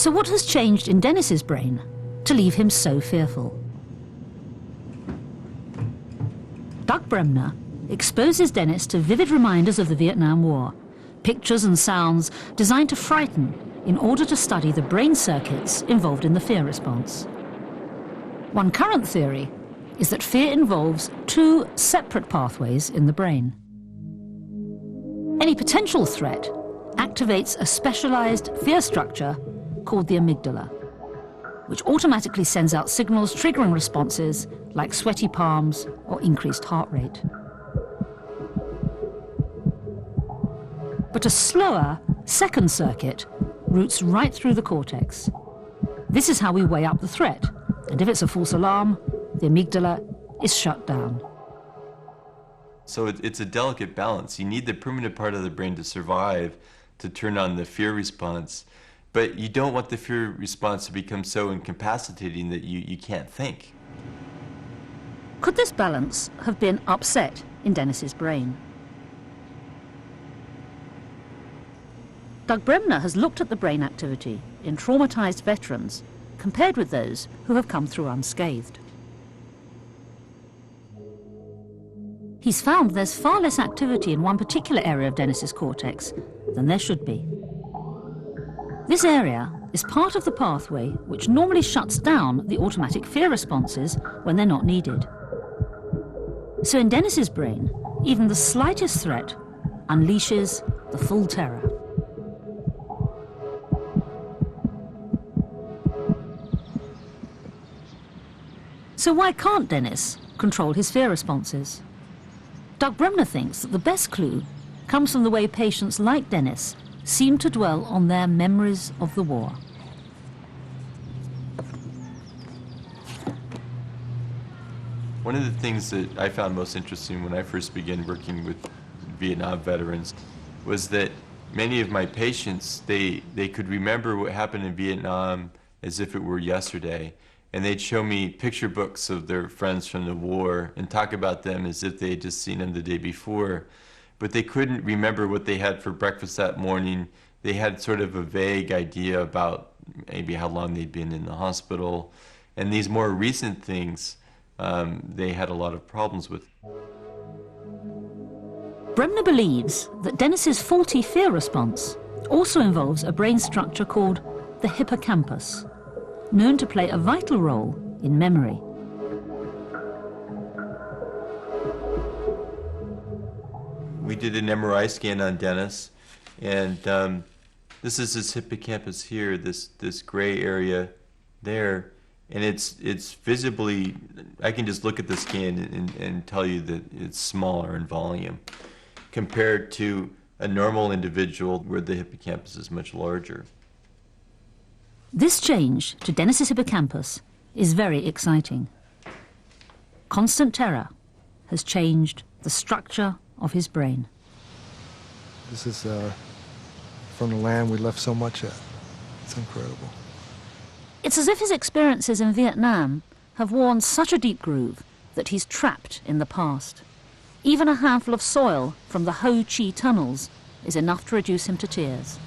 So what has changed in Dennis's brain to leave him so fearful? Doug Bremner exposes Dennis to vivid reminders of the Vietnam War, pictures and sounds designed to frighten in order to study the brain circuits involved in the fear response. One current theory is that fear involves two separate pathways in the brain. Any potential threat activates a specialized fear structure called the amygdala, which automatically sends out signals triggering responses like sweaty palms or increased heart rate. But a slower second circuit routes right through the cortex. This is how we weigh up the threat, and if it's a false alarm, the amygdala is shut down. So it's a delicate balance. You need the primitive part of the brain to survive, to turn on the fear response, but you don't want the fear response to become so incapacitating that you can't think. Could this balance have been upset in Dennis's brain? Doug Bremner has looked at the brain activity in traumatized veterans compared with those who have come through unscathed. He's found there's far less activity in one particular area of Dennis's cortex than there should be. This area is part of the pathway which normally shuts down the automatic fear responses when they're not needed. So in Dennis's brain, even the slightest threat unleashes the full terror. So why can't Dennis control his fear responses? Doug Bremner thinks that the best clue comes from the way patients like Dennis seem to dwell on their memories of the war. One of the things that I found most interesting when I first began working with Vietnam veterans was that many of my patients, they could remember what happened in Vietnam as if it were yesterday. And they'd show me picture books of their friends from the war and talk about them as if they had just seen them the day before. But they couldn't remember what they had for breakfast that morning. They had sort of a vague idea about maybe how long they'd been in the hospital. And these more recent things, they had a lot of problems with. Bremner believes that Dennis's faulty fear response also involves a brain structure called the hippocampus, known to play a vital role in memory. We did an MRI scan on Dennis, and this is his hippocampus here, this gray area there, and it's visibly, I can just look at the scan and tell you that it's smaller in volume compared to a normal individual where the hippocampus is much larger. This change to Dennis's hippocampus is very exciting. Constant terror has changed the structure of his brain. This is from the land we left so much at. It's incredible. It's as if his experiences in Vietnam have worn such a deep groove that he's trapped in the past. Even a handful of soil from the Ho Chi tunnels is enough to reduce him to tears.